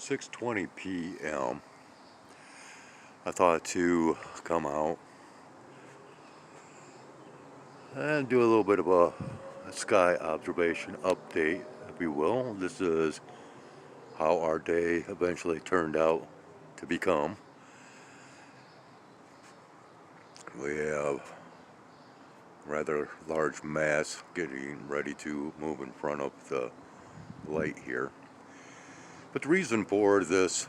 6:20 p.m. I thought to come out and do a little bit of a sky observation update, if you will. This is how our day eventually turned out to become. We have rather large mass getting ready to move in front of the light here. But the reason for this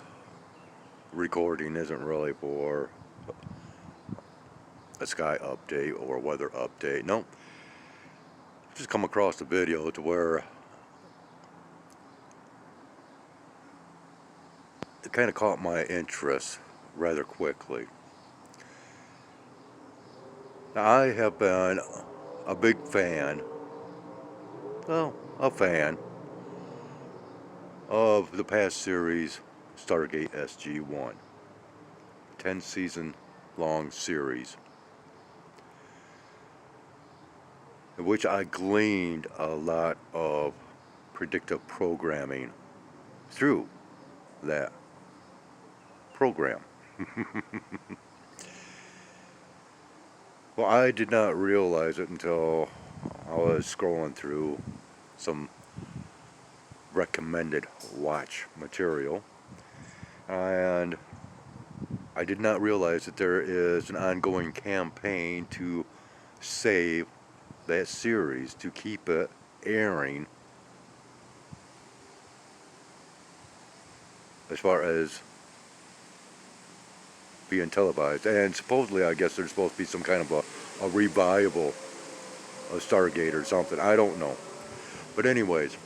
recording isn't really for a sky update or weather update. No, just come across a video to where it kind of caught my interest rather quickly. Now, I have been a big fan, a fan of the past series, Stargate SG-1, 10-season long series, in which I gleaned a lot of predictive programming through that program. Well, I did not realize it until I was scrolling through some recommended watch material, and I did not realize that there is an ongoing campaign to save that series, to keep it airing as far as being televised. And supposedly, I guess there's supposed to be some kind of a revival of Stargate or something. I don't know. But anyways,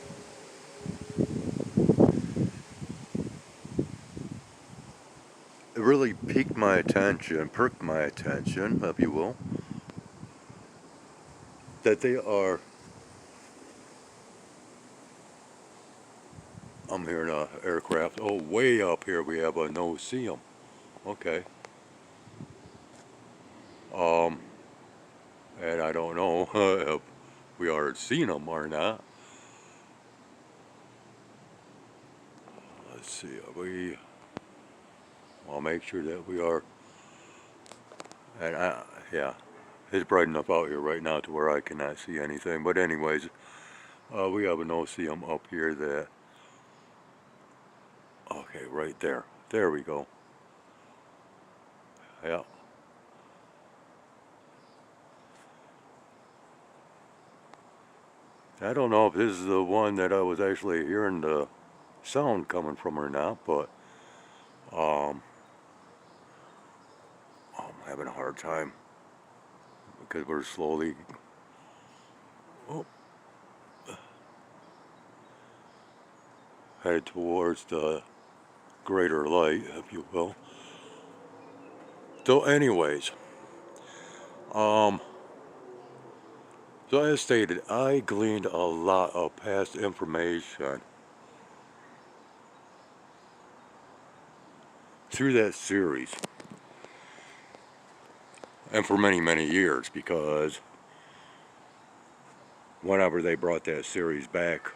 it really perked my attention, if you will, that they are, I'm hearing an aircraft. Oh, way up here we have a no-see-em. Okay. And I don't know if we are seeing them or not. Let's see, I'll make sure that we are, and yeah, it's bright enough out here right now to where I cannot see anything, but anyways, we have a no-see-em up here that, okay, right there we go, yeah. I don't know if this is the one that I was actually hearing the sound coming from or not, but I'm having a hard time because we're slowly headed towards the greater light, if you will. So anyways, so as stated, I gleaned a lot of past information through that series, and for many, many years, because whenever they brought that series back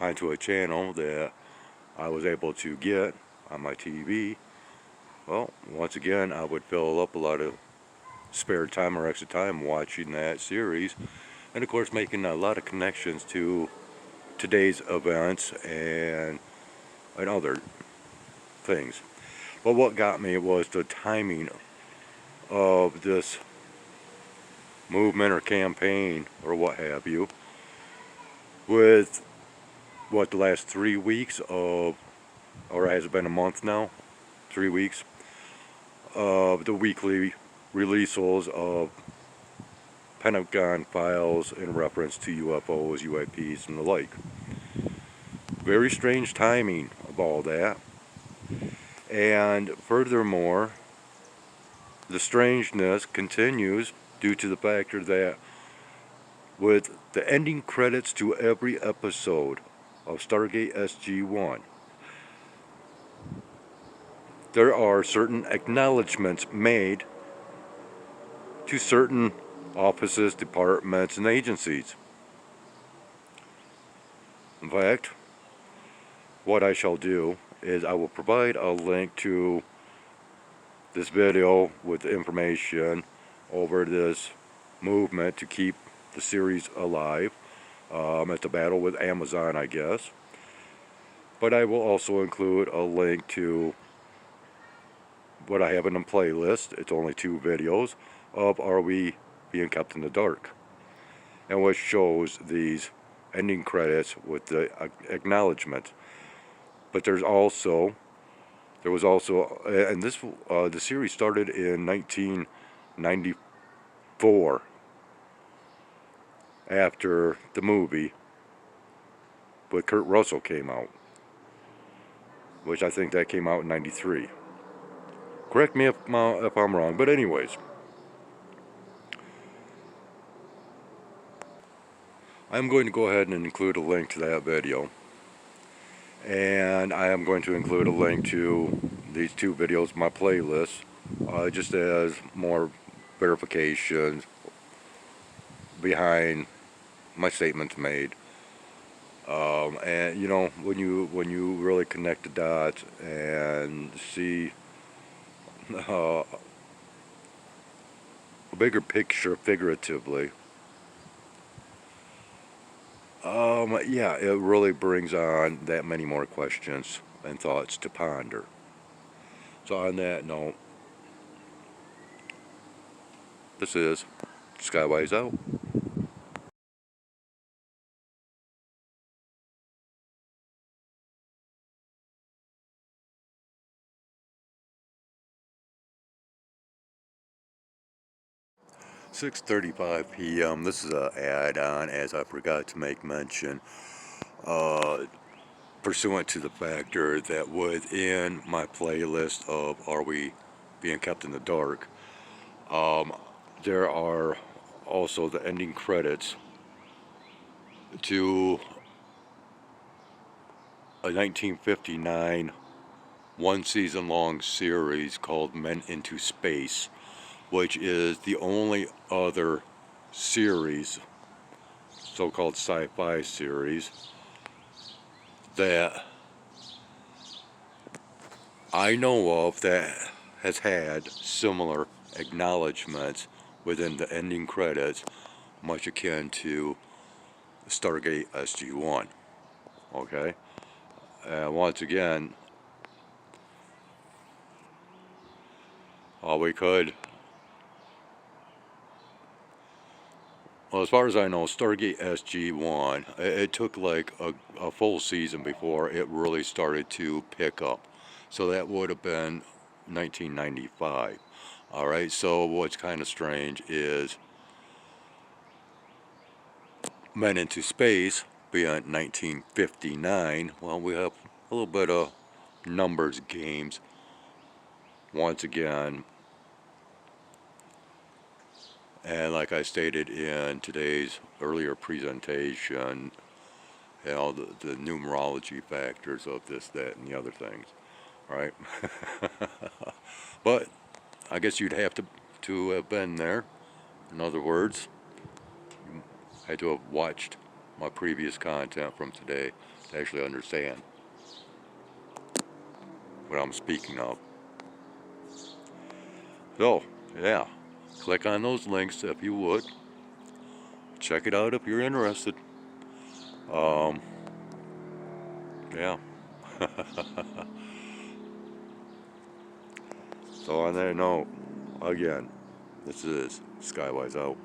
onto a channel that I was able to get on my TV, well, once again, I would fill up a lot of spare time or extra time watching that series, and of course making a lot of connections to today's events and other things. But what got me was the timing of this movement or campaign or what have you, with what, the last 3 weeks of, or has it been a month now, 3 weeks of the weekly releases of Pentagon files in reference to UFOs, UAPs, and the like. Very strange timing of all that. And furthermore, the strangeness continues due to the factor that with the ending credits to every episode of Stargate SG-1, there are certain acknowledgments made to certain offices, departments, and agencies. In fact, what I shall do is I will provide a link to this video with information over this movement to keep the series alive. It's a battle with Amazon, I guess. But I will also include a link to what I have in a playlist. It's only 2 videos of Are We Being Kept in the Dark, and which shows these ending credits with the acknowledgement. But there was also, and this the series started in 1994 after the movie with Kurt Russell came out, which I think that came out in 93. Correct me if I'm wrong, but anyways, I'm going to go ahead and include a link to that video, and I am going to include a link to these 2 videos, my playlist, just as more verification behind my statements made. And you know, when you really connect the dots and see a bigger picture figuratively, yeah, it really brings on that many more questions and thoughts to ponder. So on that note, this is Skywise out. 6:35 p.m. This is an add-on, as I forgot to make mention, pursuant to the factor that within my playlist of Are We Being Kept in the Dark, there are also the ending credits to a 1959 1-season long series called Men into Space, which is the only other series, so-called sci-fi series, that I know of that has had similar acknowledgments within the ending credits, much akin to Stargate SG-1. Okay? Once again, we could, well, as far as I know, Stargate SG-1, it took like a full season before it really started to pick up. So that would have been 1995. Alright, so what's kind of strange is Men into Space being 1959. Well, we have a little bit of numbers games once again. And like I stated in today's earlier presentation, you know, the numerology factors of this, that, and the other things, right? But I guess you'd have to have been there. In other words, you had to have watched my previous content from today to actually understand what I'm speaking of. So, yeah, click on those links if you would. Check it out if you're interested. Yeah. So on that note, again, this is Skywise out.